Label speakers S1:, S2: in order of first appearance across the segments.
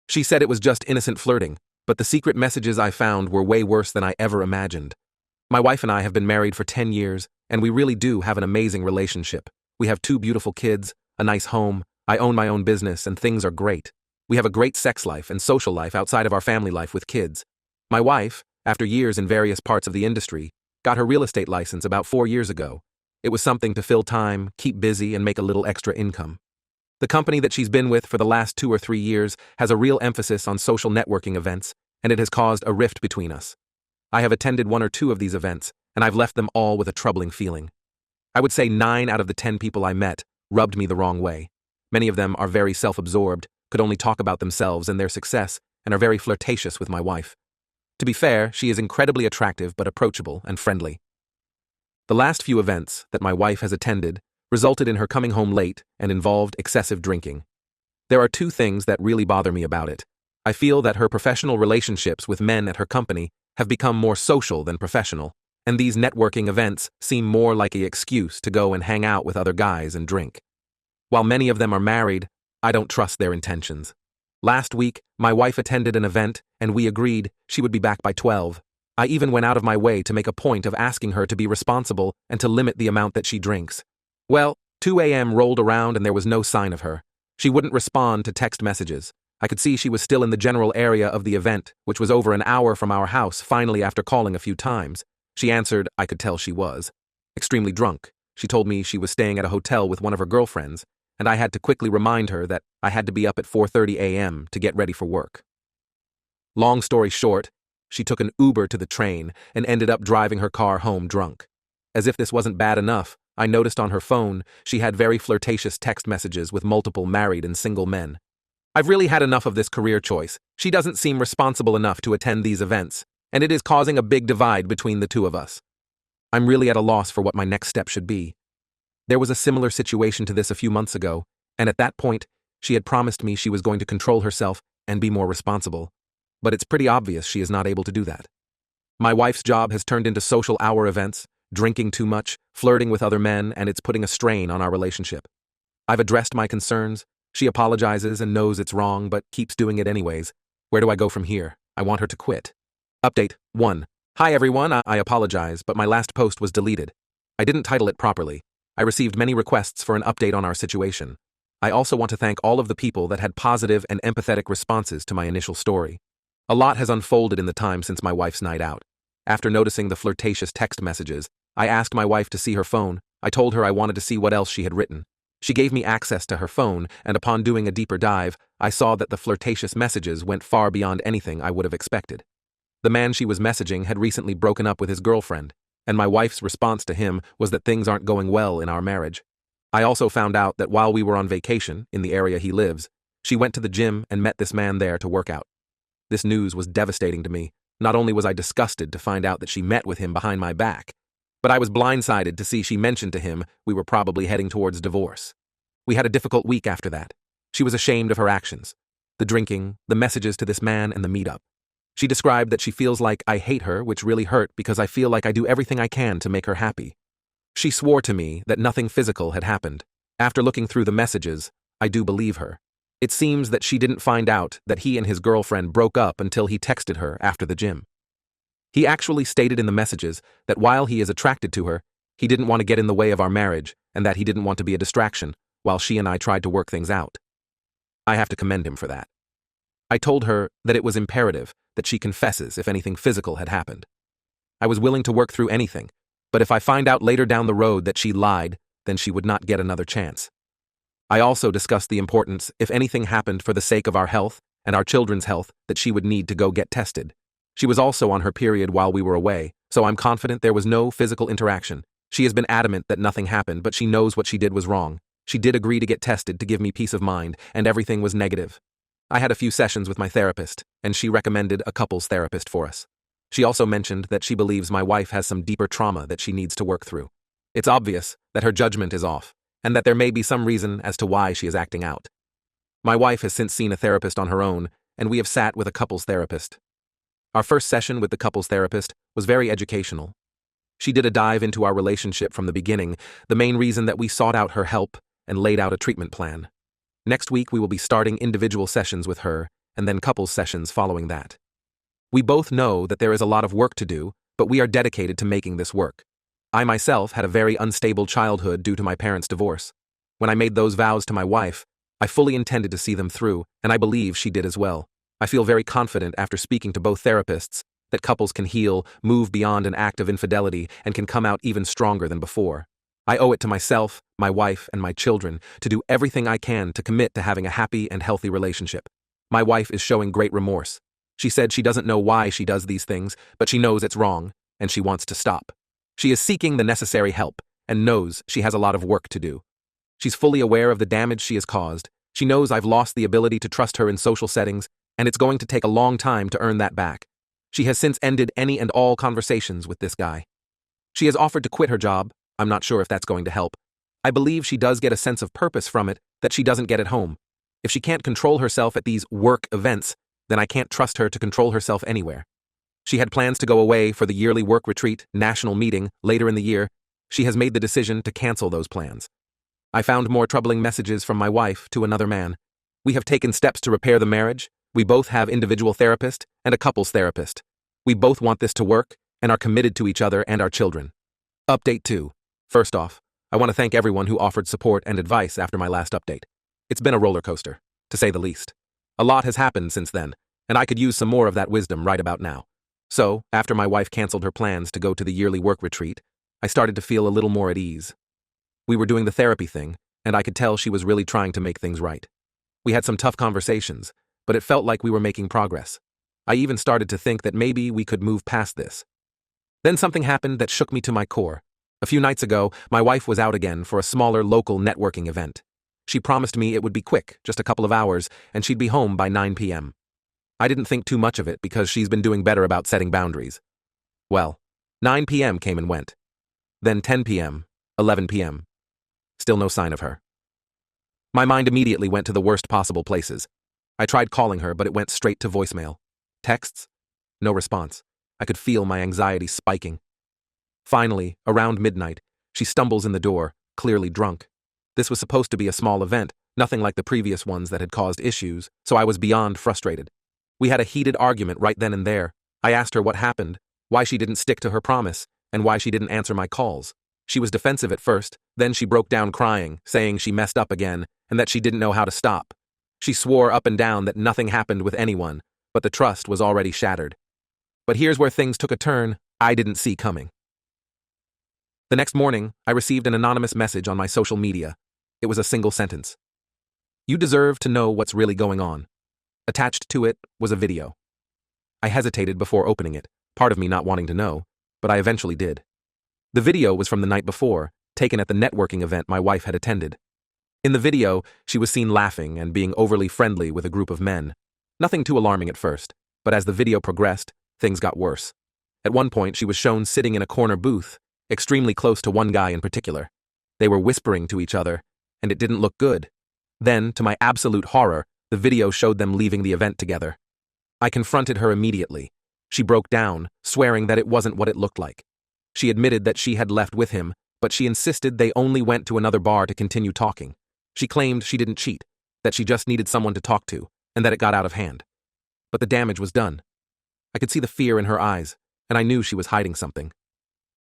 S1: She said it was just innocent flirting, but the secret messages I found were way worse than I ever imagined. My wife and I have been married for 10 years, and we really do have an amazing relationship. We have 2 beautiful kids, a nice home, I own my own business, and things are great. We have a great sex life and social life outside of our family life with kids. My wife, after years in various parts of the industry, got her real estate license about 4 years ago. It was something to fill time, keep busy, and make a little extra income. The company that she's been with for the last 2 or 3 years has a real emphasis on social networking events, and it has caused a rift between us. I have attended 1 or 2 of these events, and I've left them all with a troubling feeling. I would say 9 out of the 10 people I met rubbed me the wrong way. Many of them are very self-absorbed, could only talk about themselves and their success, and are very flirtatious with my wife. To be fair, she is incredibly attractive but approachable and friendly. The last few events that my wife has attended resulted in her coming home late and involved excessive drinking. There are 2 things that really bother me about it. I feel that her professional relationships with men at her company have become more social than professional, and these networking events seem more like an excuse to go and hang out with other guys and drink. While many of them are married, I don't trust their intentions. Last week, my wife attended an event, and we agreed she would be back by 12. I even went out of my way to make a point of asking her to be responsible and to limit the amount that she drinks. Well, 2 a.m. rolled around and there was no sign of her. She wouldn't respond to text messages. I could see she was still in the general area of the event, which was over an hour from our house. Finally, after calling a few times, she answered. I could tell she was extremely drunk. She told me she was staying at a hotel with one of her girlfriends, and I had to quickly remind her that I had to be up at 4:30 a.m. to get ready for work. Long story short, she took an Uber to the train and ended up driving her car home drunk. As if this wasn't bad enough, I noticed on her phone she had very flirtatious text messages with multiple married and single men. I've really had enough of this career choice. She doesn't seem responsible enough to attend these events, and it is causing a big divide between the 2 of us. I'm really at a loss for what my next step should be. There was a similar situation to this a few months ago, and at that point, she had promised me she was going to control herself and be more responsible. But it's pretty obvious she is not able to do that. My wife's job has turned into social hour events, drinking too much, flirting with other men, and it's putting a strain on our relationship. I've addressed my concerns. She apologizes and knows it's wrong, but keeps doing it anyways. Where do I go from here? I want her to quit. Update 1. Hi everyone, I apologize, but my last post was deleted. I didn't title it properly. I received many requests for an update on our situation. I also want to thank all of the people that had positive and empathetic responses to my initial story. A lot has unfolded in the time since my wife's night out. After noticing the flirtatious text messages, I asked my wife to see her phone. I told her I wanted to see what else she had written. She gave me access to her phone, and upon doing a deeper dive, I saw that the flirtatious messages went far beyond anything I would have expected. The man she was messaging had recently broken up with his girlfriend, and my wife's response to him was that things aren't going well in our marriage. I also found out that while we were on vacation in the area he lives, she went to the gym and met this man there to work out. This news was devastating to me. Not only was I disgusted to find out that she met with him behind my back, but I was blindsided to see she mentioned to him we were probably heading towards divorce. We had a difficult week after that. She was ashamed of her actions. The drinking, the messages to this man, and the meetup. She described that she feels like I hate her, which really hurt because I feel like I do everything I can to make her happy. She swore to me that nothing physical had happened. After looking through the messages, I do believe her. It seems that she didn't find out that he and his girlfriend broke up until he texted her after the gym. He actually stated in the messages that while he is attracted to her, he didn't want to get in the way of our marriage and that he didn't want to be a distraction while she and I tried to work things out. I have to commend him for that. I told her that it was imperative that she confesses if anything physical had happened. I was willing to work through anything, but if I find out later down the road that she lied, then she would not get another chance. I also discussed the importance, if anything happened for the sake of our health and our children's health, that she would need to go get tested. She was also on her period while we were away, so I'm confident there was no physical interaction. She has been adamant that nothing happened, but she knows what she did was wrong. She did agree to get tested to give me peace of mind, and everything was negative. I had a few sessions with my therapist, and she recommended a couples therapist for us. She also mentioned that she believes my wife has some deeper trauma that she needs to work through. It's obvious that her judgment is off, and that there may be some reason as to why she is acting out. My wife has since seen a therapist on her own, and we have sat with a couples therapist. Our first session with the couples therapist was very educational. She did a dive into our relationship from the beginning, the main reason that we sought out her help, and laid out a treatment plan. Next week we will be starting individual sessions with her, and then couples sessions following that. We both know that there is a lot of work to do, but we are dedicated to making this work. I myself had a very unstable childhood due to my parents' divorce. When I made those vows to my wife, I fully intended to see them through, and I believe she did as well. I feel very confident after speaking to both therapists that couples can heal, move beyond an act of infidelity, and can come out even stronger than before. I owe it to myself, my wife, and my children to do everything I can to commit to having a happy and healthy relationship. My wife is showing great remorse. She said she doesn't know why she does these things, but she knows it's wrong, and she wants to stop. She is seeking the necessary help, and knows she has a lot of work to do. She's fully aware of the damage she has caused. She knows I've lost the ability to trust her in social settings, and it's going to take a long time to earn that back. She has since ended any and all conversations with this guy. She has offered to quit her job. I'm not sure if that's going to help. I believe she does get a sense of purpose from it that she doesn't get at home. If she can't control herself at these work events, then I can't trust her to control herself anywhere. She had plans to go away for the yearly work retreat, national meeting, later in the year. She has made the decision to cancel those plans. I found more troubling messages from my wife to another man. We have taken steps to repair the marriage. We both have individual therapist and a couples therapist. We both want this to work and are committed to each other and our children. Update 2. First off, I want to thank everyone who offered support and advice after my last update. It's been a roller coaster, to say the least. A lot has happened since then, and I could use some more of that wisdom right about now. So, after my wife canceled her plans to go to the yearly work retreat, I started to feel a little more at ease. We were doing the therapy thing, and I could tell she was really trying to make things right. We had some tough conversations, but it felt like we were making progress. I even started to think that maybe we could move past this. Then something happened that shook me to my core. A few nights ago, my wife was out again for a smaller local networking event. She promised me it would be quick, just a couple of hours, and she'd be home by 9 p.m. I didn't think too much of it because she's been doing better about setting boundaries. Well, 9 p.m. came and went. Then 10 p.m., 11 p.m. Still no sign of her. My mind immediately went to the worst possible places. I tried calling her, but it went straight to voicemail. Texts? No response. I could feel my anxiety spiking. Finally, around midnight, she stumbles in the door, clearly drunk. This was supposed to be a small event, nothing like the previous ones that had caused issues, so I was beyond frustrated. We had a heated argument right then and there. I asked her what happened, why she didn't stick to her promise, and why she didn't answer my calls. She was defensive at first, then she broke down crying, saying she messed up again, and that she didn't know how to stop. She swore up and down that nothing happened with anyone, but the trust was already shattered. But here's where things took a turn I didn't see coming. The next morning, I received an anonymous message on my social media. It was a single sentence. You deserve to know what's really going on. Attached to it was a video. I hesitated before opening it, part of me not wanting to know, but I eventually did. The video was from the night before, taken at the networking event my wife had attended. In the video, she was seen laughing and being overly friendly with a group of men. Nothing too alarming at first, but as the video progressed, things got worse. At one point, she was shown sitting in a corner booth, extremely close to one guy in particular. They were whispering to each other, and it didn't look good. Then, to my absolute horror, the video showed them leaving the event together. I confronted her immediately. She broke down, swearing that it wasn't what it looked like. She admitted that she had left with him, but she insisted they only went to another bar to continue talking. She claimed she didn't cheat, that she just needed someone to talk to, and that it got out of hand. But the damage was done. I could see the fear in her eyes, and I knew she was hiding something.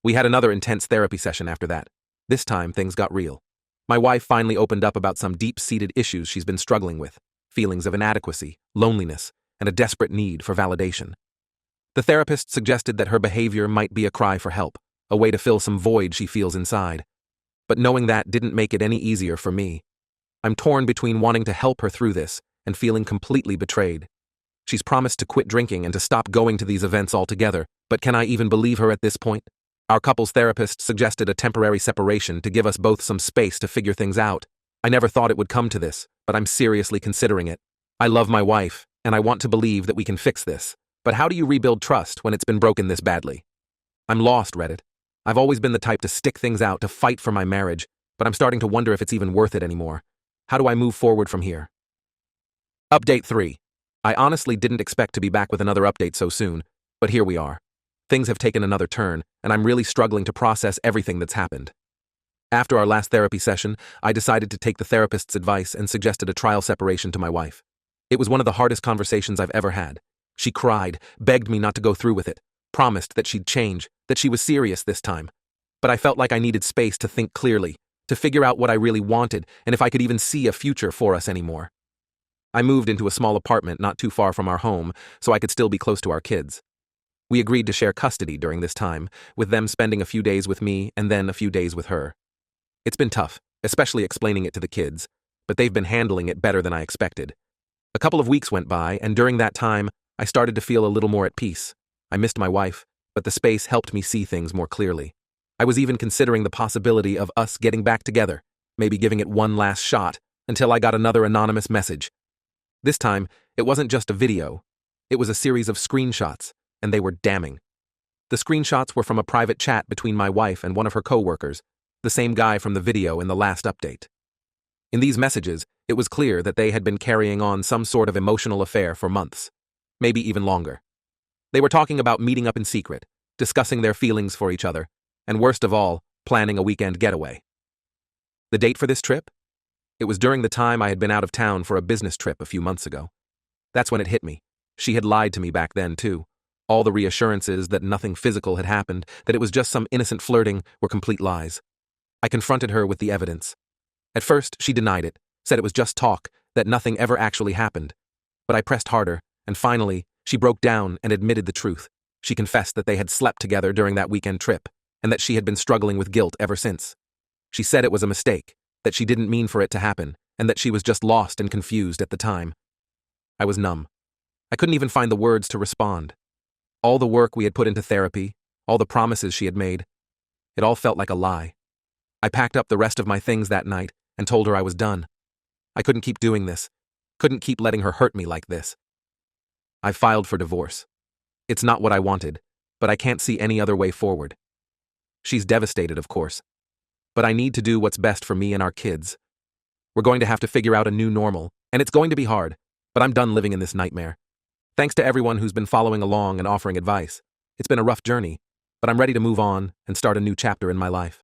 S1: We had another intense therapy session after that. This time, things got real. My wife finally opened up about some deep-seated issues she's been struggling with, feelings of inadequacy, loneliness, and a desperate need for validation. The therapist suggested that her behavior might be a cry for help, a way to fill some void she feels inside. But knowing that didn't make it any easier for me. I'm torn between wanting to help her through this and feeling completely betrayed. She's promised to quit drinking and to stop going to these events altogether, but can I even believe her at this point? Our couples therapist suggested a temporary separation to give us both some space to figure things out. I never thought it would come to this, but I'm seriously considering it. I love my wife, and I want to believe that we can fix this. But how do you rebuild trust when it's been broken this badly? I'm lost, Reddit. I've always been the type to stick things out to fight for my marriage, but I'm starting to wonder if it's even worth it anymore. How do I move forward from here? Update 3. I honestly didn't expect to be back with another update so soon, but here we are. Things have taken another turn, and I'm really struggling to process everything that's happened. After our last therapy session, I decided to take the therapist's advice and suggested a trial separation to my wife. It was one of the hardest conversations I've ever had. She cried, begged me not to go through with it, promised that she'd change, that she was serious this time. But I felt like I needed space to think clearly, to figure out what I really wanted and if I could even see a future for us anymore. I moved into a small apartment not too far from our home so I could still be close to our kids. We agreed to share custody during this time, with them spending a few days with me and then a few days with her. It's been tough, especially explaining it to the kids, but they've been handling it better than I expected. A couple of weeks went by, and during that time, I started to feel a little more at peace. I missed my wife, but the space helped me see things more clearly. I was even considering the possibility of us getting back together, maybe giving it one last shot, until I got another anonymous message. This time, it wasn't just a video. It was a series of screenshots, and they were damning. The screenshots were from a private chat between my wife and one of her co-workers, the same guy from the video in the last update. In these messages, it was clear that they had been carrying on some sort of emotional affair for months, maybe even longer. They were talking about meeting up in secret, discussing their feelings for each other, and worst of all, planning a weekend getaway. The date for this trip? It was during the time I had been out of town for a business trip a few months ago. That's when it hit me. She had lied to me back then, too. All the reassurances that nothing physical had happened, that it was just some innocent flirting, were complete lies. I confronted her with the evidence. At first, she denied it, said it was just talk, that nothing ever actually happened. But I pressed harder, and finally, she broke down and admitted the truth. She confessed that they had slept together during that weekend trip, and that she had been struggling with guilt ever since. She said it was a mistake, that she didn't mean for it to happen, and that she was just lost and confused at the time. I was numb. I couldn't even find the words to respond. All the work we had put into therapy, all the promises she had made, it all felt like a lie. I packed up the rest of my things that night and told her I was done. I couldn't keep doing this, couldn't keep letting her hurt me like this. I filed for divorce. It's not what I wanted, but I can't see any other way forward. She's devastated, of course. But I need to do what's best for me and our kids. We're going to have to figure out a new normal, and it's going to be hard, but I'm done living in this nightmare. Thanks to everyone who's been following along and offering advice. It's been a rough journey, but I'm ready to move on and start a new chapter in my life.